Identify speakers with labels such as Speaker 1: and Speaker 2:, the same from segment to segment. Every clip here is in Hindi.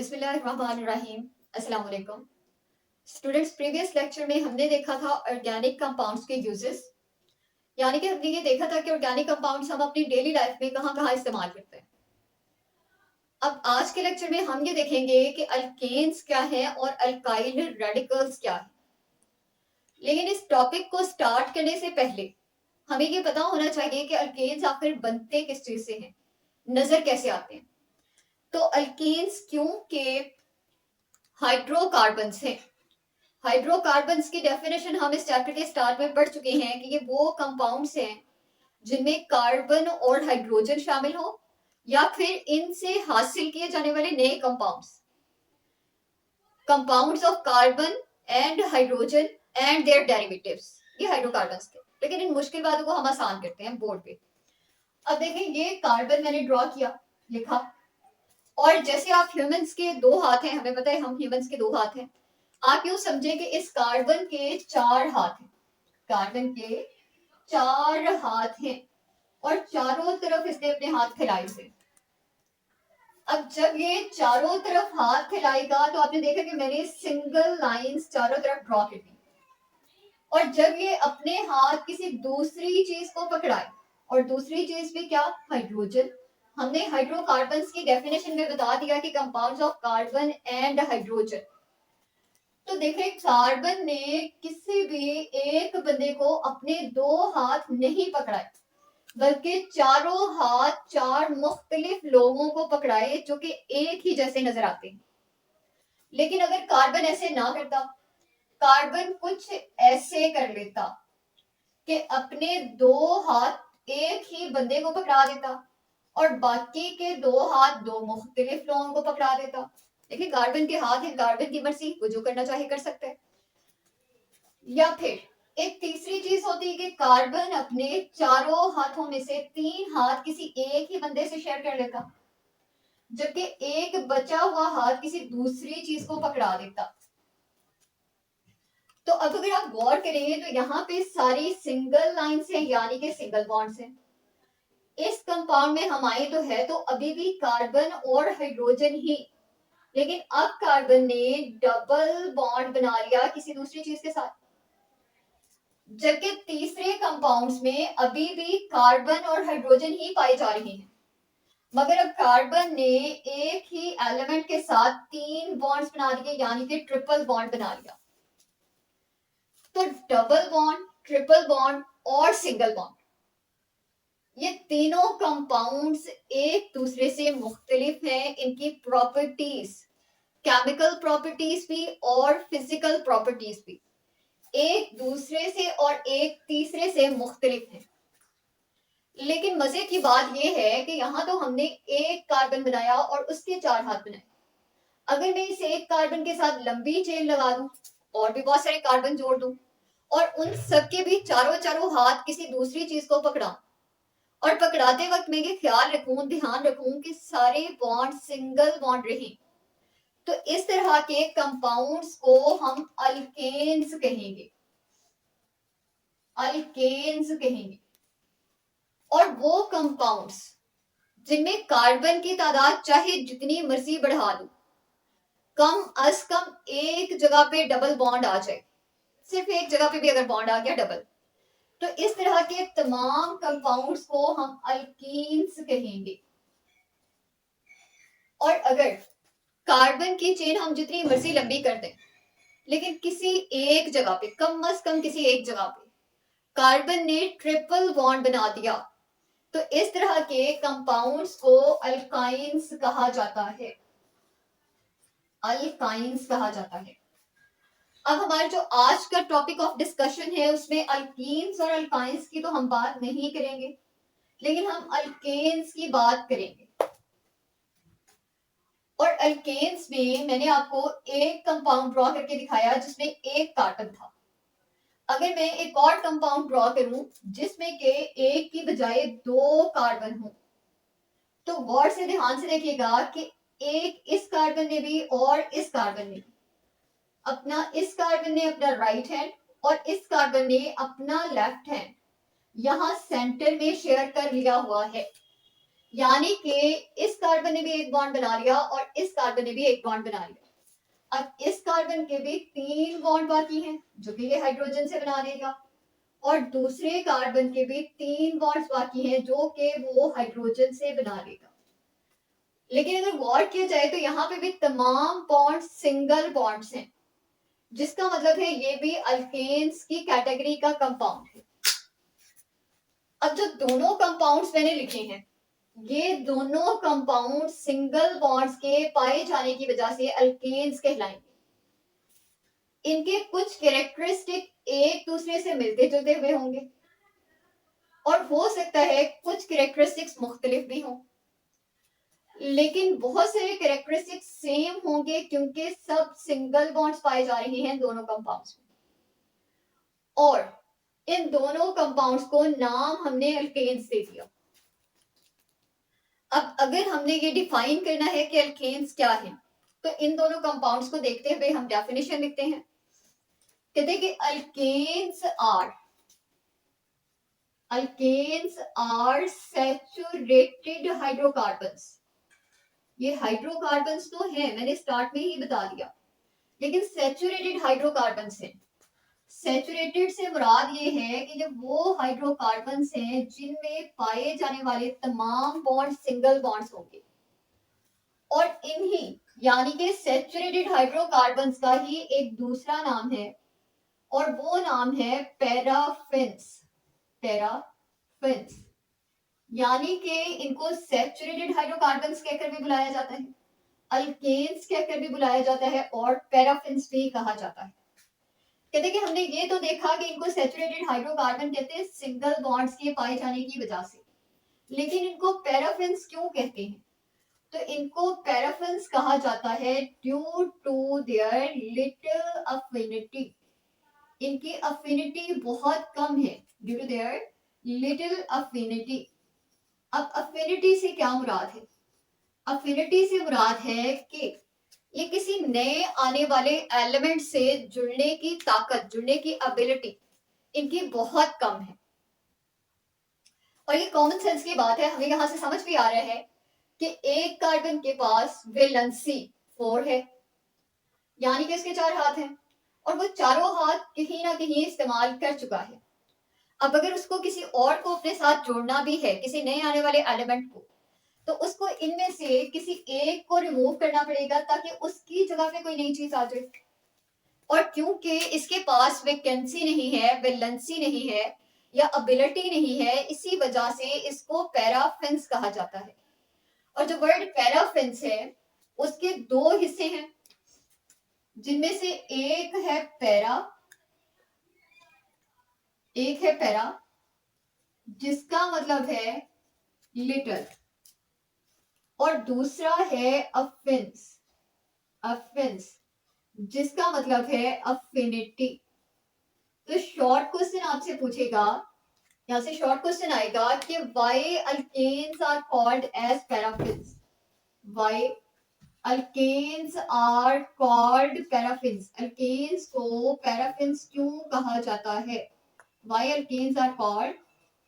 Speaker 1: बिस्मिल्लाहिर्रहमानिर्रहीम। अस्सलाम वालेकुम स्टूडेंट्स। प्रीवियस लेक्चर में हमने देखा था ऑर्गेनिक कंपाउंड्स के यूजेस, यानी कि हमने ये देखा था कि ऑर्गेनिक कंपाउंड्स हम अपनी डेली लाइफ में कहाँ कहाँ इस्तेमाल करते हैं। अब आज के लेक्चर में हम ये देखेंगे कि अल्केन्स क्या है और अल्काइल रेडिकल्स क्या है। लेकिन इस टॉपिक को स्टार्ट करने से पहले हमें ये पता होना चाहिए कि अल्केन्स आखिर बनते किस चीज से हैं, नजर कैसे आते हैं। तो अल्केन्स क्योंकि हाइड्रोकार्बन्स हैं। हाइड्रोकार्बन्स की डेफिनेशन हम इस चैप्टर के स्टार्ट में पढ़ चुके हैं कि ये वो कंपाउंड्स हैं जिनमें कार्बन और हाइड्रोजन शामिल हो या फिर इनसे हासिल किए जाने वाले नए compounds of carbon and hydrogen and their derivatives, ये हाइड्रोकार्बन्स थे। लेकिन इन मुश्किल बातों को हम आसान करते हैं बोर्ड पे। अब देखें, ये कार्बन मैंने ड्रॉ किया, लिखा, और जैसे आप ह्यूमंस के दो हाथ हैं, हमें पता है हम ह्यूमंस के दो हाथ हैं, आप यूं समझे कि इस कार्बन के चार हाथ हैं, कार्बन के चार हाथ हैं और चारों तरफ इसने अपने हाथ फैलाए थे। अब जब ये चारों तरफ हाथ फैलाएगा तो आपने देखा कि मैंने सिंगल लाइंस चारों तरफ ड्रॉ कर दी, और जब ये अपने हाथ किसी दूसरी चीज को पकड़ाए, और दूसरी चीज भी क्या, हाइड्रोजन। हमने हाइड्रोकार्बन्स की डेफिनेशन में बता दिया कि compounds of carbon and hydrogen. तो देखें, कार्बन ने किसी भी एक बंदे को अपने दो हाथ नहीं पकड़ाए, बल्कि चारों हाथ चार मुख्तलिफ लोगों को पकड़ाए जो कि एक ही जैसे नजर आते हैं। लेकिन अगर कार्बन ऐसे ना करता, कार्बन कुछ ऐसे कर लेता कि अपने दो हाथ एक ही बंदे को पकड़ा देता और बाकी के दो हाथ दो मुख्तलिफ लोगों को पकड़ा देता। देखिए, कार्बन के हाथ है, कार्बन की मर्जी, वो जो करना चाहे कर सकता है। या फिर एक तीसरी चीज होती है कि कार्बन अपने चारों हाथों में से तीन हाथ किसी एक ही बंदे से शेयर कर लेता, जबकि एक बचा हुआ हाथ किसी दूसरी चीज को पकड़ा देता। तो अब अगर आप गौर करेंगे तो यहाँ पे सारी सिंगल लाइंस हैं, यानी कि सिंगल बॉन्ड्स हैं। इस कंपाउंड में हम आए तो है तो अभी भी कार्बन और हाइड्रोजन ही, लेकिन अब कार्बन ने डबल बॉन्ड बना लिया किसी दूसरी चीज के साथ, जबकि तीसरे कंपाउंड्स में अभी भी कार्बन और हाइड्रोजन ही पाए जा रहे हैं, मगर अब कार्बन ने एक ही एलिमेंट के साथ तीन बॉन्ड्स बना दिए, यानी कि ट्रिपल बॉन्ड बना लिया। तो डबल बॉन्ड, ट्रिपल बॉन्ड और सिंगल बॉन्ड, ये तीनों कंपाउंड्स एक दूसरे से मुख्तलिफ हैं। इनकी प्रॉपर्टीज, केमिकल प्रॉपर्टीज भी और फिजिकल प्रॉपर्टीज भी एक दूसरे से और एक तीसरे से मुख्तलिफ हैं। लेकिन मजे की बात यह है कि यहाँ तो हमने एक कार्बन बनाया और उसके चार हाथ बनाए। अगर मैं इस एक कार्बन के साथ लंबी चेन लगा दूं और भी बहुत सारे कार्बन जोड़ दूं और उन सबके भी चारों चारों हाथ किसी दूसरी चीज को पकड़ाऊं, और पकड़ाते वक्त मैं ये ख्याल रखूं, ध्यान रखूं कि सारे बॉन्ड सिंगल बॉन्ड रहें, तो इस तरह के कंपाउंड्स को हम अल्केन्स कहेंगे, अल्केन्स कहेंगे। और वो कंपाउंड्स जिनमें कार्बन की तादाद चाहे जितनी मर्जी बढ़ा दो, कम अज कम एक जगह पे डबल बॉन्ड आ जाए, सिर्फ एक जगह पे भी अगर बॉन्ड आ गया डबल, तो इस तरह के तमाम कंपाउंड्स को हम अल्कीन्स कहेंगे। और अगर कार्बन की चेन हम जितनी मर्जी लंबी कर दें, लेकिन किसी एक जगह पे, कम अज कम किसी एक जगह पे कार्बन ने ट्रिपल बॉन्ड बना दिया, तो इस तरह के कंपाउंड्स को अल्काइंस कहा जाता है, अल्काइंस कहा जाता है। अब हमारा जो आज का टॉपिक ऑफ डिस्कशन है उसमें अल्कीन्स और अल्काइंस की तो हम बात नहीं करेंगे, लेकिन हम अल्केन्स की बात करेंगे। और अल्केन्स में मैंने आपको एक कंपाउंड ड्रॉ करके दिखाया जिसमें एक कार्बन था। अगर मैं एक और कंपाउंड ड्रॉ करूं जिसमें के एक की बजाय दो कार्बन हो, तो गौर से ध्यान से देखिएगा कि एक इस कार्बन ने भी और इस कार्बन ने भी इस कार्बन ने अपना राइट हैंड और इस कार्बन ने अपना लेफ्ट हैंड यहां सेंटर में शेयर कर लिया हुआ है। यानी कि इस कार्बन ने भी एक बॉन्ड बना लिया और इस कार्बन ने भी एक बॉन्ड बना लिया। अब इस कार्बन के भी 3 बॉन्ड बाकी हैं जो कि ये हाइड्रोजन से बना देगा, और दूसरे कार्बन के भी 3 बॉन्ड्स बाकी हैं जो कि वो हाइड्रोजन से बना देगा। लेकिन अगर गौर किया जाए तो यहाँ पे भी तमाम बॉन्ड सिंगल बॉन्ड्स हैं, जिसका मतलब है ये भी अल्केन्स की कैटेगरी का कंपाउंड है। अब जो दोनों कंपाउंड्स मैंने लिखे हैं, ये दोनों कंपाउंड सिंगल बॉन्ड्स के पाए जाने की वजह से अल्केन्स कहलाएंगे। इनके कुछ कैरेक्टरिस्टिक एक दूसरे से मिलते जुलते हुए होंगे, और हो सकता है कुछ कैरेक्टरिस्टिक्स मुख्तलिफ भी हों, लेकिन बहुत सारे कैरेक्टरिस्टिक्स सेम होंगे क्योंकि सब सिंगल बॉन्ड्स पाए जा रहे हैं दोनों कंपाउंड्स में। और इन दोनों कंपाउंड्स को नाम हमने अल्केन्स दे दिया। अब अगर हमने ये डिफाइन करना है कि अल्केन्स क्या है, तो इन दोनों कंपाउंड्स को देखते हुए हम डेफिनेशन लिखते हैं। कहते हैं कि अल्केन्स आर सैचुरेटेड हाइड्रोकार्बन्स। ये हाइड्रोकार्बन्स तो है, मैंने स्टार्ट में ही बता दिया, लेकिन सैचुरेटेड हाइड्रोकार्बन्स है। सैचुरेटेड से मुराद ये है कि जब वो हाइड्रोकार्बन्स हैं जिनमें पाए जाने वाले तमाम बॉन्ड सिंगल बॉन्ड्स होंगे, और इन्हीं यानी कि सैचुरेटेड हाइड्रोकार्बन्स का ही एक दूसरा नाम है, और वो नाम है पैराफिन्स। पैराफिन्स यानी कि इनको सैचुरेटेड हाइड्रोकार्बन्स कहकर भी बुलाया जाता है, अल्केन्स कहकर भी बुलाया जाता है, और पैराफिन्स भी कहा जाता है। कहते हैं कि हमने ये तो देखा कि इनको सैचुरेटेड हाइड्रोकार्बन कहते हैं सिंगल बॉन्ड्स के पाए जाने की वजह से, लेकिन इनको पैराफिन्स क्यों कहते हैं? तो इनको पैराफिन्स कहा जाता है due to their little affinity. इनकी अफिनिटी बहुत कम है, due to their little affinity. अब अफिनिटी से क्या मुराद है? अफिनिटी से मुराद है कि ये किसी नए आने वाले एलिमेंट से जुड़ने की ताकत, जुड़ने की एबिलिटी इनकी बहुत कम है। और ये कॉमन सेंस की बात है, हमें यहां से समझ भी आ रहा है कि एक कार्बन के पास वैलेंसी 4 है, यानी कि इसके 4 हाथ हैं, और वो चारों हाथ कहीं ना कहीं इस्तेमाल कर चुका है। अब अगर उसको किसी और को अपने साथ जोड़ना भी है, किसी नए आने वाले एलिमेंट को, तो उसको इनमें से किसी एक को रिमूव करना पड़ेगा ताकि उसकी जगह पे कोई नई चीज आ जाए। और क्योंकि इसके पास वैकेंसी नहीं है, वैलेंसी नहीं है, या एबिलिटी नहीं है, इसी वजह से इसको पैराफिन्स कहा जाता है। और जो वर्ड पैराफिन्स है उसके 2 हिस्से हैं, जिनमें से एक है पैरा जिसका मतलब है लिटिल, और दूसरा है अफिन्स जिसका मतलब है अफिनिटी। तो शॉर्ट क्वेश्चन आपसे पूछेगा, यहाँ से शॉर्ट क्वेश्चन आएगा कि why alkanes are called as paraffins. Why alkanes are called paraffins. Alkanes को पैराफिन्स क्यों कहा जाता है? Why alkanes are called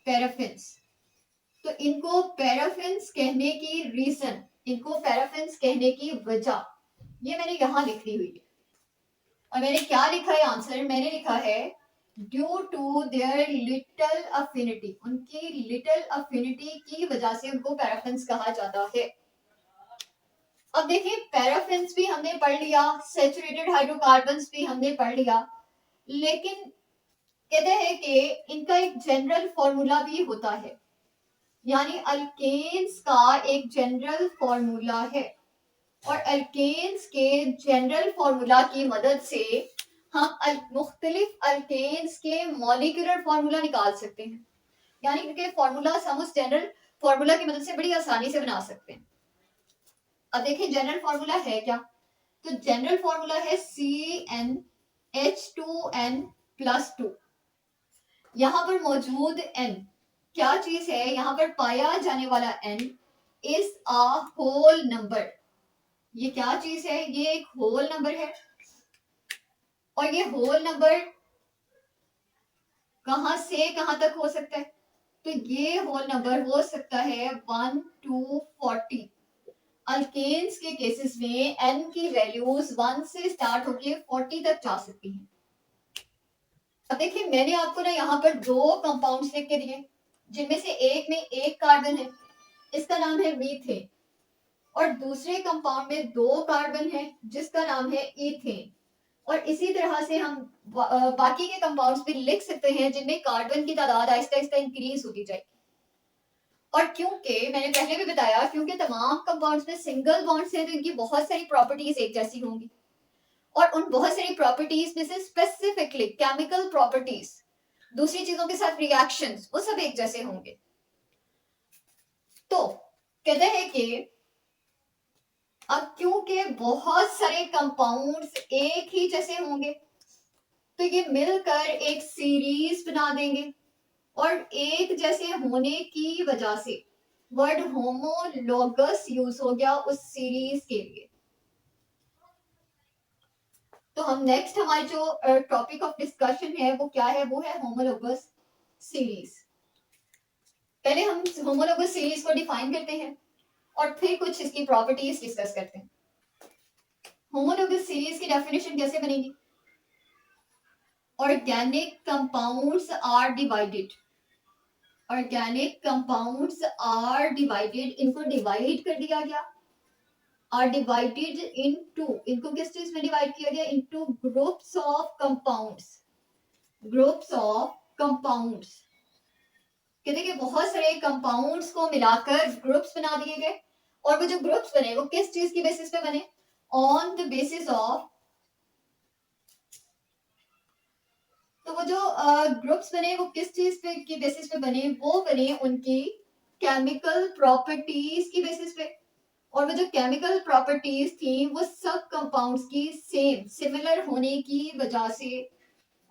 Speaker 1: paraffins. तो इनको पैराफिन्स कहने की रीजन, इनको पैराफिन्स कहने की वजह, ये मैंने यहाँ लिख दी हुई है। और मैंने क्या लिखा है आंसर? मैंने लिखा है due to their little affinity. उनकी लिटिल अफिनिटी की वजह से उनको पैराफिन्स कहा जाता है। अब देखिए, पैराफिन्स भी हमने पढ़ लिया, सैचुरेटेड हाइड्रोकार्बन्स भी हमने पढ़ लिया, लेकिन कहते हैं कि इनका एक जनरल फॉर्मूला भी होता है, यानी अल्केन्स का एक जनरल फॉर्मूला है, और अल्केन्स के जनरल फॉर्मूला की मदद से हम मुख्तलिफ अल्केन्स के मॉलिक्यूलर फॉर्मूला निकाल सकते हैं। यानी इनके फॉर्मूला हम उस जनरल फॉर्मूला की मदद से बड़ी आसानी से बना सकते हैं। अब देखिए जनरल फॉर्मूला है क्या? तो जनरल फॉर्मूला है CnH2n+2। यहाँ पर मौजूद n क्या चीज है? यहाँ पर पाया जाने वाला n is a whole number. ये क्या चीज है? ये एक होल नंबर है, और ये होल नंबर कहां से कहां तक हो सकता है? तो ये होल नंबर हो सकता है 1 to 40। अल्केन्स के केसेस में n की वैल्यूज 1 से स्टार्ट होके 40 तक जा सकती हैं। अब देखिए मैंने आपको ना यहाँ पर दो कंपाउंड्स लिख के दिए, जिनमें से एक में एक कार्बन है, इसका नाम है मीथेन, और दूसरे कंपाउंड में दो कार्बन है जिसका नाम है इथेन। और इसी तरह से हम बाकी के कंपाउंड्स भी लिख सकते हैं जिनमें कार्बन की तादाद आहिस्ता आहिस्ता इंक्रीज होती जाएगी। और क्योंकि मैंने पहले भी बताया, क्योंकि तमाम कंपाउंड्स में सिंगल बॉन्ड्स हैं तो इनकी बहुत सारी प्रॉपर्टीज एक जैसी होंगी, और उन बहुत सारी प्रॉपर्टीज में से स्पेसिफिकली केमिकल प्रॉपर्टीज, दूसरी चीजों के साथ रिएक्शंस, वो सब एक जैसे होंगे। तो कहते हैं कि अब क्योंकि बहुत सारे कंपाउंड्स एक ही जैसे होंगे तो ये मिलकर एक सीरीज बना देंगे, और एक जैसे होने की वजह से वर्ड होमोलोगस यूज हो गया उस सीरीज के लिए। तो हम नेक्स्ट हमारी जो टॉपिक ऑफ डिस्कशन है वो क्या है, वो है होमोलोगस सीरीज। पहले हम होमोलोगस सीरीज को डिफाइन करते हैं और फिर कुछ इसकी प्रॉपर्टीज डिस्कस करते हैं। होमोलोगस सीरीज की डेफिनेशन कैसे बनेगी? Organic compounds are divided, organic compounds are divided, इनको डिवाइड कर दिया गया, आर डिवाइडेड इनटू, इनको किस चीज में डिवाइड किया गया? Into groups of compounds, groups of compounds. कहते हैं कि बहुत सारे कंपाउंड्स को मिलाकर ग्रुप्स बना दिए गए, और वो जो ग्रुप्स बने वो किस चीज की बेसिस पे बने? ऑन द बेसिस ऑफ, तो वो जो ग्रुप्स बने वो किस चीज पे की बेसिस पे बने? वो बने उनकी केमिकल प्रॉपर्टीज की बेसिस पे, और वो जो केमिकल प्रॉपर्टीज थी वो सब कंपाउंड्स की सेम सिमिलर होने की वजह से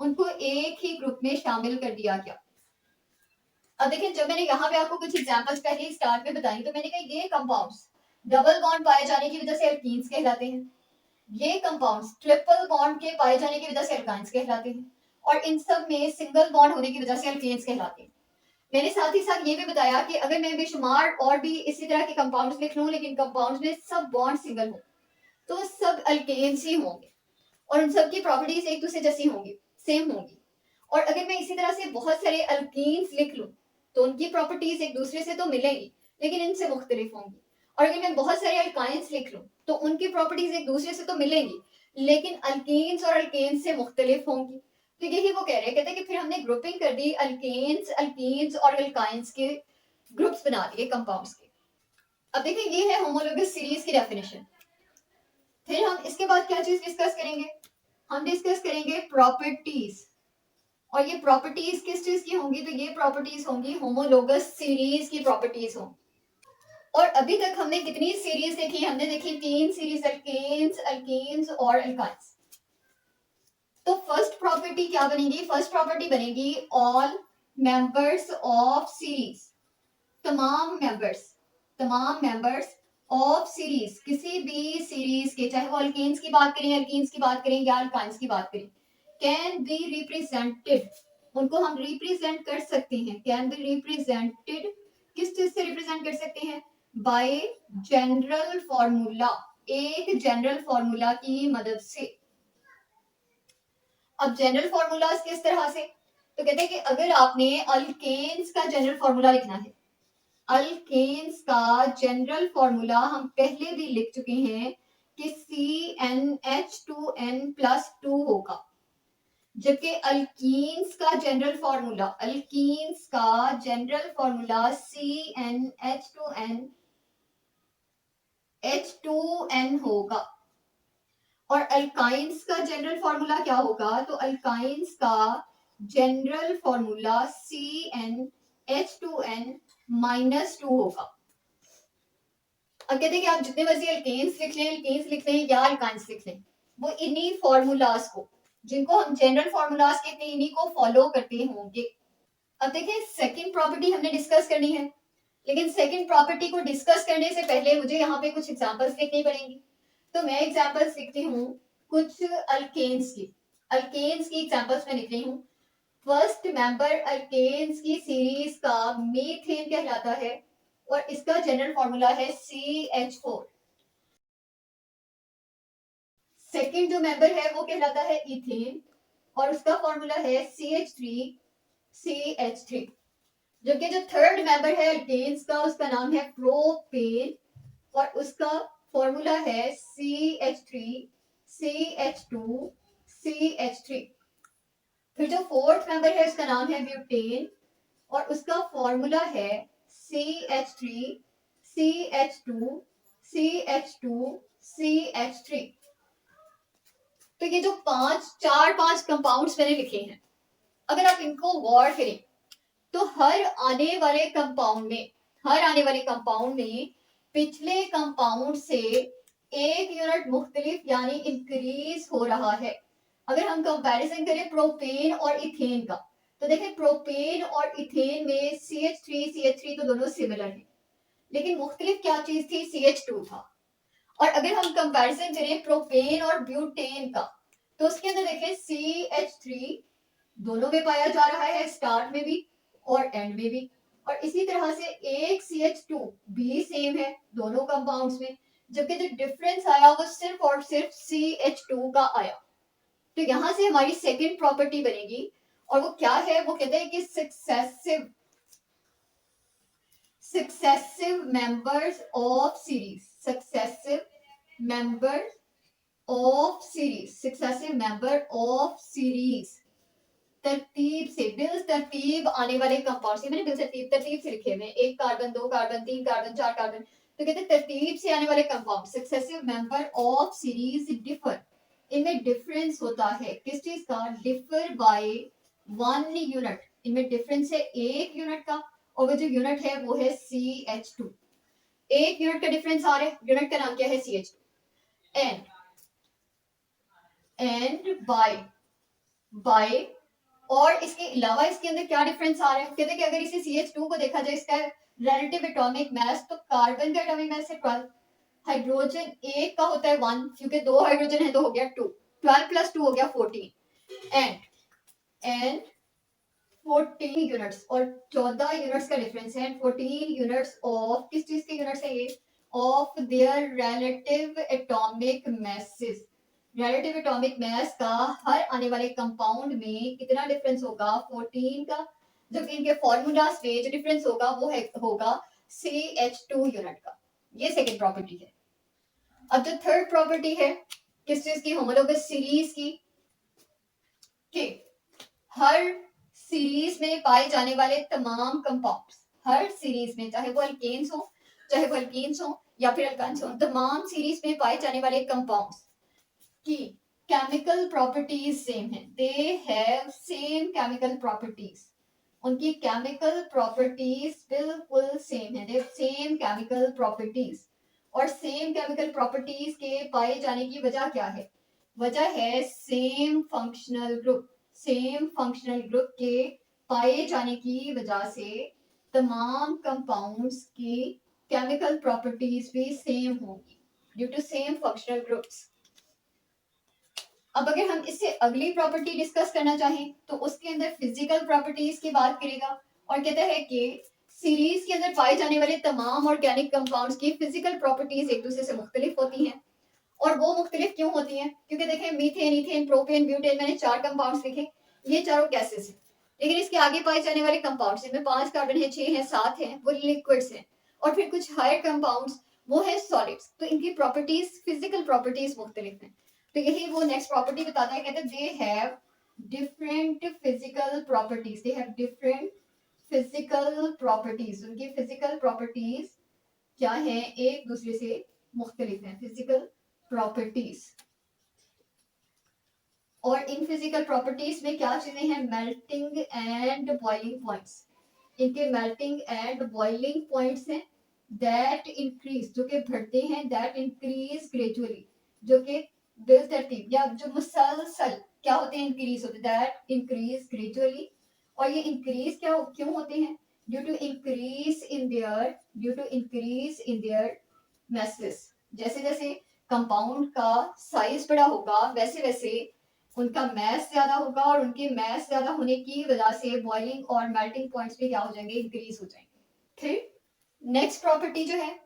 Speaker 1: उनको एक ही ग्रुप में शामिल कर दिया गया। अब देखिए जब मैंने यहाँ पे आपको कुछ एग्जांपल्स पहले स्टार्ट में बताई तो मैंने कहा ये कंपाउंड्स डबल बॉन्ड पाए जाने की वजह से एल्कीन्स कहलाते हैं, ये कंपाउंड्स ट्रिपल बॉन्ड के पाए जाने की वजह से एल्काइंस कहलाते हैं, और इन सब में सिंगल बॉन्ड होने की वजह से एल्केन्स कहलाते हैं। मैंने साथ ही साथ ये भी बताया कि अगर मैं बेशुमार और भी इसी तरह के कंपाउंड्स लिख लूं लेकिन कंपाउंड्स में सब बॉन्ड सिंगल हो तो सब अल्केन्स ही होंगे, और उन सब की प्रॉपर्टीज एक दूसरे जैसी होंगी, सेम होंगी। और अगर मैं इसी तरह से बहुत सारे अल्कीन्स लिख लूं तो उनकी प्रॉपर्टीज एक दूसरे से तो मिलेंगी लेकिन इनसे मुख्तलिफ होंगी, और अगर मैं बहुत सारे अल्काइंस लिख लूं तो उनकी प्रॉपर्टीज एक दूसरे से तो मिलेंगी लेकिन अल्कीन्स और अल्केन्स से मुख्तलिफ होंगी। तो यही वो कह रहे हैं, कहते हैं कि फिर हमने ग्रुपिंग कर दी अल्केन्स, अल्कीन्स और अल्काइंस के ग्रुप्स बना दिए कंपाउंड्स के। अब देखिए ये है होमोलोगस सीरीज की डेफिनेशन। फिर हम इसके बाद क्या चीज डिस्कस करेंगे? हम डिस्कस करेंगे प्रॉपर्टीज, और ये प्रॉपर्टीज किस चीज की होंगी? तो ये प्रॉपर्टीज होंगी होमोलोगस सीरीज की प्रॉपर्टीज होंगी। और अभी तक हमने कितनी सीरीज देखी? हमने देखी 3 सीरीज, अल्केन्स, अल्कीन्स और अल्काइंस। तो फर्स्ट प्रॉपर्टी क्या बनेगी? फर्स्ट प्रॉपर्टी बनेगी ऑल मेंबर्स ऑफ सीरीज, तमाम मेंबर्स, तमाम मेंबर्स ऑफ सीरीज, किसी भी सीरीज के, चाहे वो अल्केन्स की बात करें, अल्कीन्स की बात करें या अल्काइंस की बात करें, कैन बी रिप्रेजेंटेड, उनको हम रिप्रेजेंट कर सकते हैं। कैन बी रिप्रेजेंटेड, किस चीज से रिप्रेजेंट कर सकते हैं? बाय जनरल फॉर्मूला, एक जनरल फॉर्मूला की मदद से। अब जनरल फॉर्मूलाज किस तरह से? तो कहते हैं कि अगर आपने अल्केन्स का जनरल फॉर्मूला लिखना है, अल्केन्स का जनरल फॉर्मूला हम पहले भी लिख चुके हैं कि CnH2n+2 होगा, जबकि अल्कीन्स का जनरल फॉर्मूला, अल्कीन्स का जनरल फॉर्मूला CnH2n होगा। और अल्काइंस का जनरल फॉर्मूला क्या होगा? तो अल्काइंस का जनरल फॉर्मूला CnH2n-2 होगा। अब कहते हैं कि आप जितने मर्जी अल्केन्स लिख लें, अल्केन्स लिख लें या अल्काइंस लिख लें, वो इन्हीं फॉर्मूलाज को, जिनको हम जनरल फॉर्मूलाज कहते हैं, इन्हीं को फॉलो करते होंगे। अब देखिए सेकंड प्रॉपर्टी हमने डिस्कस करनी है, लेकिन सेकंड प्रॉपर्टी को डिस्कस करने से पहले मुझे यहाँ पे कुछ एग्जांपल्स लिखनी पड़ेंगी। तो मैं एग्जांपल्स लिखती हूँ कुछ अल्केन्स की, अल्केन्स की एग्जांपल्स मैं लिख रही हूँ। फर्स्ट मेंबर अल्केन्स की सीरीज का मीथेन कहलाता है और इसका जनरल फॉर्मूला है CH4। सेकंड जो मेंबर है वो कहलाता है इथेन और उसका फॉर्मूला है CH3CH3। जबकि जो थर्ड मेंबर है अल्केन्स का उसका नाम है प्रोपेन और उसका फॉर्मूला है CH3CH2CH3। फिर जो फोर्थ मेंबर है उसका नाम है ब्यूटेन और उसका फॉर्मूला है CH3CH2CH2CH3। तो ये जो चार पांच कंपाउंड्स मैंने लिखे हैं, अगर आप इनको गौर करें तो हर आने वाले कंपाउंड में पिछले कंपाउंड से एक यूनिट मुख्तलिफ यानी इंक्रीज हो रहा है। अगर हम कंपैरिजन करें प्रोपेन और इथेन का, तो देखें प्रोपेन और इथेन में CH3 तो दोनों सिमिलर हैं, लेकिन मुख्तलिफ क्या चीज थी, CH2 था। और अगर हम कंपैरिजन करें प्रोपेन और ब्यूटेन का, तो उसके अंदर देखें CH3 दोनों में पाया जा रहा है, स्टार्ट में भी और एंड में भी। और इसी तरह से एक CH2 भी सेम है दोनों कंपाउंड्स में, जबकि जो डिफरेंस आया वो सिर्फ और सिर्फ CH2 का आया। तो यहां से हमारी सेकंड प्रॉपर्टी बनेगी और वो क्या है, वो कहते हैं कि successive members of series, successive member of series तरतीब से, बिल तरतीब आने वाले कंपाउंड से, मैंने बिल तरतीब से लिखे हुए, एक कार्बन, दो कार्बन, तीन कार्बन, चार कार्बन, तो कहते हैं तरतीब से आने वाले compound successive member of series differ, इनमें डिफरेंस होता है किस चीज का, डिफर बाय 1 यूनिट, इनमें डिफरेंस है 1 यूनिट का और वो जो यूनिट है वो है CH2। एक यूनिट का डिफरेंस आ रहा है, यूनिट का नाम क्या है, CH2। एंड बाय और इसके अलावा इसके अंदर क्या डिफरेंस आ रहा है, कहते हैं कि अगर इसे CH2 को देखा जाए, इसका रिलेटिव एटॉमिक मास, तो कार्बन का एटॉमिक मास है 12, हाइड्रोजन एक का होता है 1, क्योंकि दो हाइड्रोजन है तो हो गया 2, 12 प्लस 2 हो गया 14 एंड 14 यूनिट्स और 14 यूनिट्स का डिफरेंस है। 14 यूनिट्स ऑफ किस चीज के यूनिट्स है ये, of their relative atomic masses, relative atomic mass का हर आने वाले कंपाउंड में कितना डिफरेंस होगा, 14 का, जबकि इनके फॉर्मूलाज में जो डिफरेंस होगा वो होगा CH2 यूनिट का। ये सेकंड प्रॉपर्टी है। अब जो थर्ड प्रॉपर्टी है किस चीज की, होमोलोगस सीरीज की, कि हर सीरीज में पाए जाने वाले तमाम कंपाउंड्स, हर सीरीज में, चाहे वो अल्केन्स हो, चाहे वो अल्कीन्स हो या फिर अल्कान्स हो, तमाम सीरीज में पाए जाने वाले कंपाउंड्स की केमिकल प्रॉपर्टीज सेम है, they have same chemical properties, उनकी केमिकल प्रॉपर्टीज बिल्कुल सेम है, they have same chemical properties. और सेम केमिकल प्रॉपर्टीज के पाए जाने की वजह क्या है, वजह है same functional group, same functional group के पाए जाने की वजह से तमाम कंपाउंड्स की केमिकल प्रॉपर्टीज भी सेम होंगी due to same functional groups. अब अगर हम इससे अगली प्रॉपर्टी डिस्कस करना चाहें तो उसके अंदर फिजिकल प्रॉपर्टीज की बात करेगा और कहता है कि सीरीज के अंदर पाए जाने वाले तमाम ऑर्गेनिक कंपाउंड्स की फिजिकल प्रॉपर्टीज एक दूसरे से मुख्तलिफ होती हैं। और वो मुख्तलिफ क्यों होती हैं, क्योंकि देखें मीथेन, इथेन, प्रोपेन, ब्यूटेन, मैंने 4 कंपाउंड्स लिखे, ये चारों गैसेस हैं, लेकिन इसके आगे पाए जाने वाले कंपाउंड्स, इनमें 5 कार्बन है, 6 है, 7 है, वो लिक्विड्स हैं। और फिर कुछ हायर कंपाउंड्स वो है सॉलिड्स, तो इनकी प्रॉपर्टीज, फिजिकल प्रॉपर्टीज मुख्तलिफ हैं। तो यही वो नेक्स्ट प्रॉपर्टी बताता है, कहते हैं they have different physical properties, they have different physical properties, उनकी फिजिकल प्रॉपर्टीज क्या है, एक दूसरे से मुख्तलिफ है, फिजिकल प्रॉपर्टीज। और इन फिजिकल प्रॉपर्टीज में क्या चीजें हैं, मेल्टिंग एंड बॉइलिंग पॉइंट्स, इनके मेल्टिंग एंड बॉइलिंग पॉइंट्स हैं, दैट इंक्रीज, जो कि बढ़ते हैं, दैट इंक्रीज ग्रेजुअली, जो कि बिल तरतीब या जो मुसलसल क्या होते हैं, इंक्रीज होते हैं, दैट इंक्रीज ग्रेजुअली। और ये इंक्रीज क्या क्यों होते हैं, due to increase in their masses, जैसे जैसे कंपाउंड का साइज बड़ा होगा वैसे वैसे उनका मैस ज्यादा होगा और उनके मैस ज्यादा होने की वजह से बॉइलिंग और मेल्टिंग पॉइंट्स भी क्या हो जाएंगे, इंक्रीज हो जाएंगे। फिर नेक्स्ट प्रॉपर्टी जो है,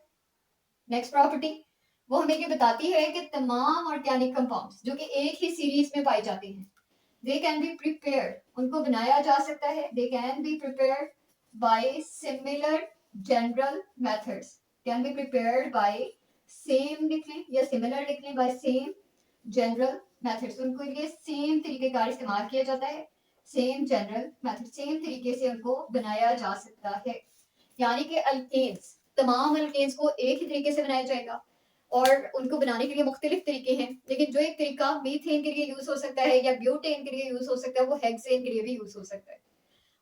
Speaker 1: नेक्स्ट प्रॉपर्टी वो हमें ये बताती है कि तमाम ऑर्गेनिक कंपाउंड्स जो कि एक ही सीरीज में पाए जाते हैं, दे कैन बी प्रिपेयर्ड, उनको बनाया जा सकता है, they can be prepared by similar general methods, can be prepared by same लिख लें या सिमिलर लिख लें, बाय सेम जनरल मेथड्स, उनको लिए सेम तरीके का इस्तेमाल किया जाता है, सेम जनरल मेथड, सेम तरीके से उनको बनाया जा सकता है। यानी कि अल्केन्स, तमाम अल्केन्स को एक ही तरीके से बनाया जाएगा और उनको बनाने के लिए मुख्तलिफ तरीके हैं, लेकिन जो एक तरीका मीथेन के लिए यूज हो सकता है या ब्यूटेन के लिए यूज हो सकता है वो हेक्सेन के लिए भी यूज हो सकता है।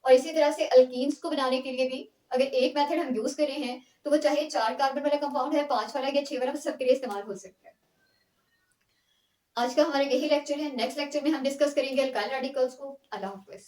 Speaker 1: और इसी तरह से अल्कीन्स को बनाने के लिए भी अगर एक मेथड हम यूज कर रहे हैं तो वो चाहे 4 कार्बन वाला कंपाउंड है, 5 वाला या 6 वाला, सबके लिए इस्तेमाल हो सकता है। आज का हमारा यही लेक्चर है, नेक्स्ट लेक्चर में हम डिस्कस करेंगे अल्काइल रेडिकल्स को। अल्लाह हाफिज।